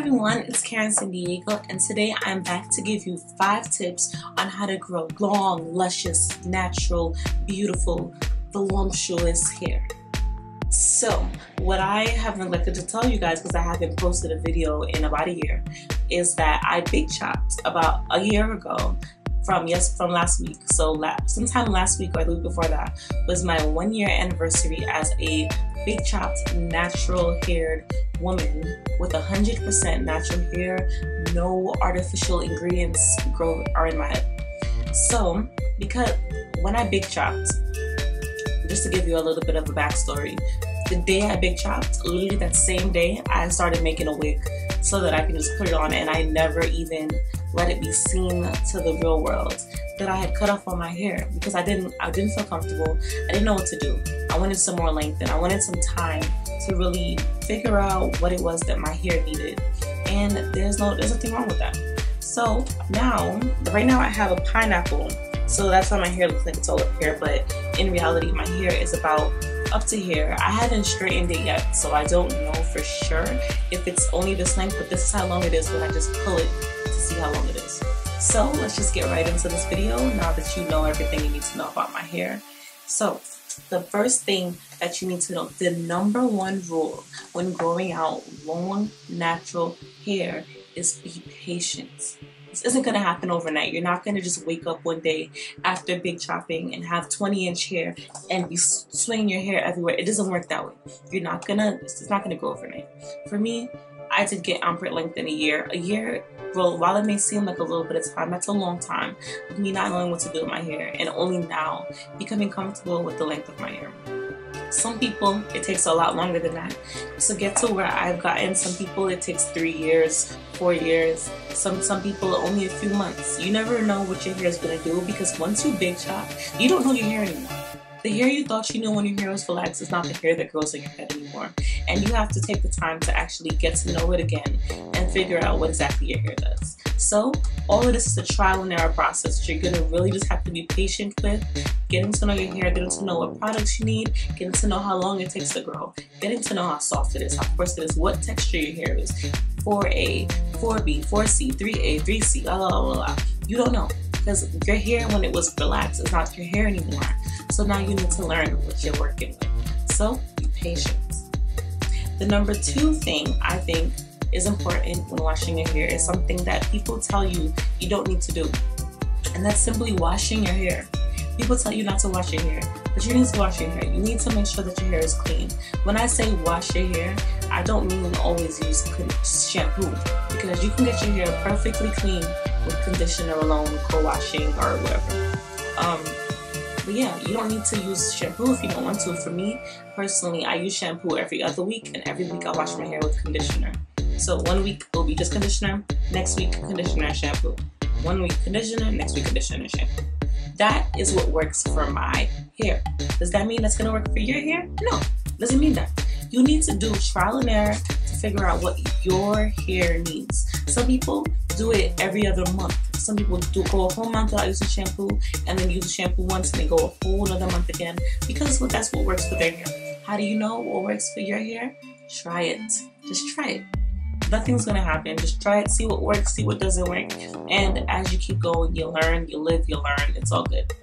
everyone, it's Karen San Diego, and today I'm back to give you 5 tips on how to grow long, luscious, natural, beautiful, voluptuous hair. So, what I have neglected to tell you guys, because I haven't posted a video in about a year, is that I big chopped about a year ago from last week. So sometime last week or the week before that was my 1-year anniversary as a big chopped natural haired woman with 100% natural hair. No artificial ingredients are in my head. So because when I big chopped, just to give you a little bit of a backstory, the day I big chopped, literally that same day, I started making a wig so that I can just put it on, and I never even let it be seen to the real world that I had cut off all my hair because I didn't feel comfortable. I didn't know what to do. I wanted some more length and I wanted some time to really figure out what it was that my hair needed. And there's nothing wrong with that. So right now I have a pineapple. So that's why my hair looks like it's all up here, but in reality my hair is about up to here. I haven't straightened it yet, so I don't know for sure if it's only this length, but this is how long it is when I just pull it to see how long it is. So let's just get right into this video now that you know everything you need to know about my hair. So the first thing that you need to know, the #1 rule when growing out long natural hair is be patient. This isn't going to happen overnight. You're not going to just wake up one day after big chopping and have 20-inch hair and be swinging your hair everywhere. It doesn't work that way. It's not going to go overnight. For me, I did get armpit length in a year. A year, well, while it may seem like a little bit of time, that's a long time of me not knowing what to do with my hair and only now becoming comfortable with the length of my hair. Some people, it takes a lot longer than that. So get to where I've gotten, some people it takes 3 years, 4 years, some people only a few months. You never know what your hair is going to do because once you big chop, you don't know your hair anymore. The hair you thought you knew when your hair was relaxed is not the hair that grows in your head anymore. And you have to take the time to actually get to know it again and figure out what exactly your hair does. So all of this is a trial and error process. You're going to really just have to be patient with getting to know your hair, getting to know what products you need, getting to know how long it takes to grow, getting to know how soft it is, how coarse it is, what texture your hair is, 4A, 4B, 4C, 3A, 3C, blah, blah, blah, blah. You don't know because your hair when it was relaxed is not your hair anymore. So now you need to learn what you're working with. So be patient. The #2 thing I think is important when washing your hair is something that people tell you you don't need to do. And that's simply washing your hair. People tell you not to wash your hair, but you need to wash your hair. You need to make sure that your hair is clean. When I say wash your hair, I don't mean always use shampoo, because you can get your hair perfectly clean with conditioner alone, co-washing, or whatever. But yeah, you don't need to use shampoo if you don't want to. For me, personally, I use shampoo every other week, and every week I wash my hair with conditioner. So 1 week will be just conditioner, next week conditioner, shampoo. 1 week conditioner, next week conditioner, shampoo. That is what works for my hair. Does that mean that's going to work for your hair? No, doesn't mean that. You need to do trial and error to figure out what your hair needs. Some people do it every other month. Some people go a whole month without using shampoo and then use the shampoo once and then go a whole other month again because that's what works for their hair. How do you know what works for your hair? Try it. Just try it. Nothing's gonna happen. Just try it, see what works, see what doesn't work. And as you keep going, you learn, you live, you learn. It's all good.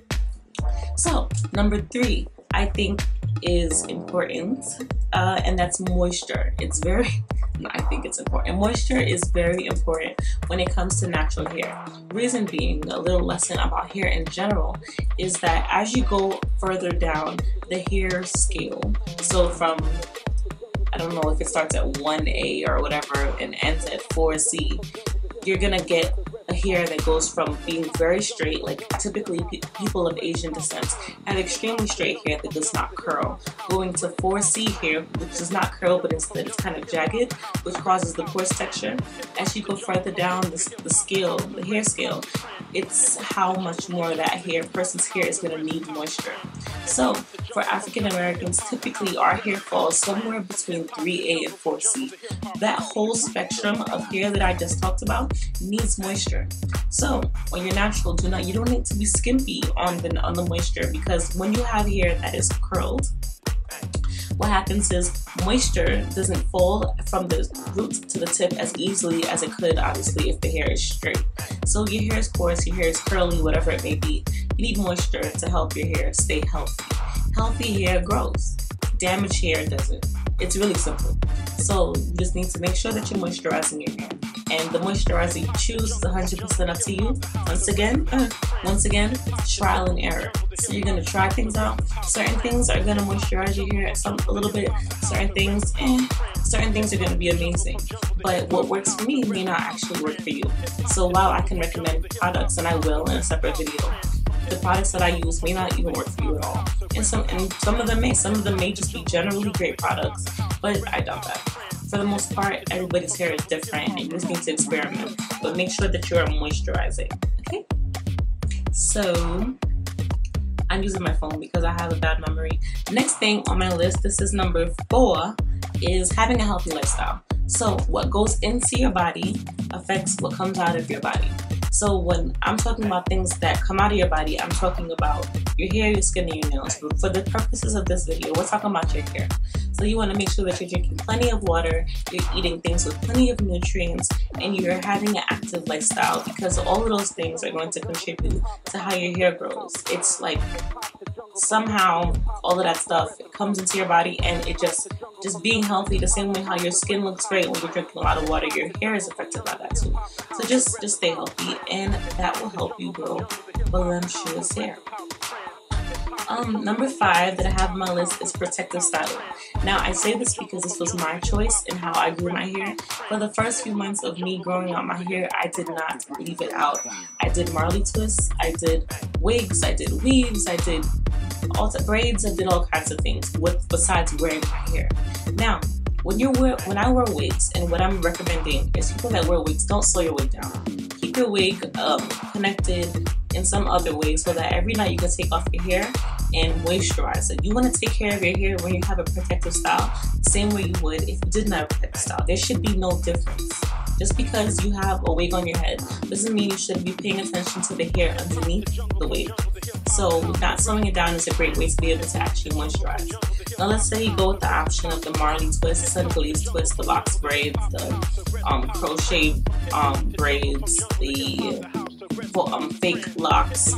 So, #3, I think is important, and that's moisture. I think it's important. Moisture is very important when it comes to natural hair. Reason being, a little lesson about hair in general, is that as you go further down the hair scale, so from, I don't know if it starts at 1A or whatever and ends at 4C, you're gonna get a hair that goes from being very straight, like typically people of Asian descent have extremely straight hair that does not curl, going to 4C hair, which does not curl but instead it's kind of jagged, which causes the coarse texture. As you go further down the scale, the hair scale, it's how much more that person's hair is going to need moisture. So for African Americans, typically our hair falls somewhere between 3A and 4C. That whole spectrum of hair that I just talked about needs moisture. So when you're natural, you don't need to be skimpy on the moisture, because when you have hair that is curled, what happens is moisture doesn't fall from the root to the tip as easily as it could, obviously, if the hair is straight. So your hair is coarse, your hair is curly, whatever it may be, you need moisture to help your hair stay healthy. Healthy hair grows. Damaged hair doesn't. It's really simple. So you just need to make sure that you're moisturizing your hair. And the moisturizer you choose is 100% up to you. Once again, trial and error. So you're gonna try things out. Certain things are gonna moisturize your hair a little bit. Certain things are gonna be amazing. But what works for me may not actually work for you. So while I can recommend products, and I will in a separate video, the products that I use may not even work for you at all. And some of them may just be generally great products, but I doubt that. For the most part, everybody's hair is different and you just need to experiment. But make sure that you're moisturizing, okay? So, I'm using my phone because I have a bad memory. Next thing on my list, this is number 4, is having a healthy lifestyle. So, what goes into your body affects what comes out of your body. So when I'm talking about things that come out of your body, I'm talking about your hair, your skin, and your nails. But for the purposes of this video, we're talking about your hair. So you want to make sure that you're drinking plenty of water, you're eating things with plenty of nutrients, and you're having an active lifestyle, because all of those things are going to contribute to how your hair grows. It's like somehow all of that stuff comes into your body, and it just being healthy, the same way how your skin looks great when you're drinking a lot of water, your hair is affected by that too. So just stay healthy, and that will help you grow voluptuous hair. Number 5 that I have on my list is protective styling. Now I say this because this was my choice in how I grew my hair. For the first few months of me growing out my hair, I did not leave it out. I did Marley twists, I did wigs, I did weaves, I did braids, I did all kinds of things besides wearing my hair. Now, when I wear wigs, and what I'm recommending is people that wear wigs, don't slow your wig down. Keep your wig connected in some other way so that every night you can take off your hair and moisturize it. You want to take care of your hair when you have a protective style the same way you would if you didn't have a protective style. There should be no difference. Just because you have a wig on your head doesn't mean you should be paying attention to the hair underneath the wig. So not slowing it down is a great way to be able to actually moisturize. Now let's say you go with the option of the Marley twist, the Senegalese twist, the box braids, the crochet braids, the fake locks,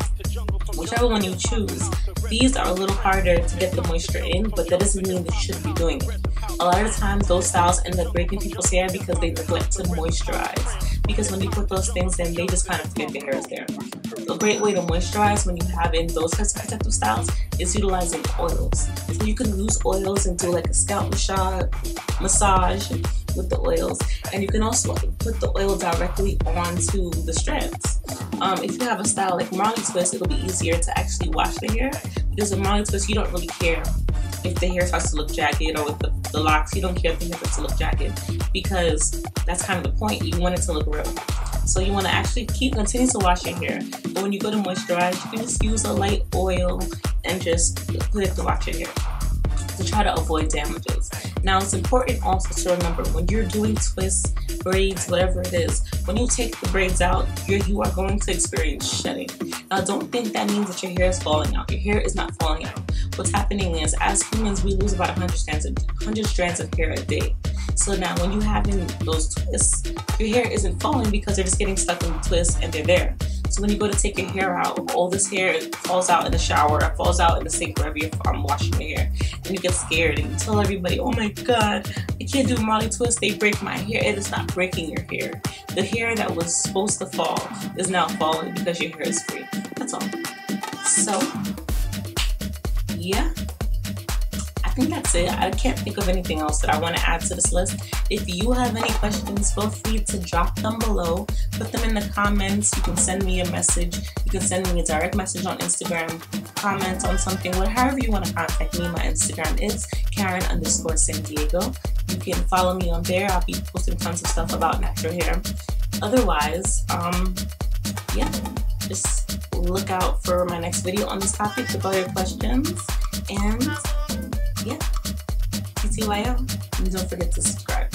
whichever one you choose. These are a little harder to get the moisture in, but that doesn't mean that you shouldn't be doing it. A lot of times those styles end up breaking people's hair because they neglect to moisturize. Because when you put those things in, they just kind of forget the hair is there. A great way to moisturize when you have in those types of protective styles is utilizing oils. So you can use oils and do like a scalp massage with the oils, and you can also put the oil directly onto the strands. If you have a style like Marley twist, it'll be easier to actually wash the hair, because with Marley twist you don't really care if the hair starts to look jagged, or with the locks you don't care if the hair starts to look jagged, because that's kind of the point. You want it to look real. So you want to actually continue to wash your hair, but when you go to moisturize, you can just use a light oil and just put it to wash your hair to try to avoid damages. Now it's important also to remember when you're doing twists, braids, whatever it is, when you take the braids out, you are going to experience shedding. Now don't think that means that your hair is falling out. Your hair is not falling out. What's happening is, as humans, we lose about 100 strands of hair a day. So now when you have in those twists, your hair isn't falling because they're just getting stuck in the twist and they're there. So when you go to take your hair out, all this hair falls out in the shower, or falls out in the sink wherever you're washing your hair, and you get scared and you tell everybody, oh my god, I can't do Marley twist, they break my hair. It is not breaking your hair. The hair that was supposed to fall is now falling because your hair is free. That's all. So yeah, I think that's it. I can't think of anything else that I want to add to this list. If you have any questions, feel free to drop them below. Put them in the comments. You can send me a message. You can send me a direct message on Instagram. Comment on something, however you want to contact me. My Instagram is Karen_San Diego. You can follow me on there. I'll be posting tons of stuff about natural hair. Otherwise, yeah, just look out for my next video on this topic with all your questions. And yeah, TTYL. And don't forget to subscribe.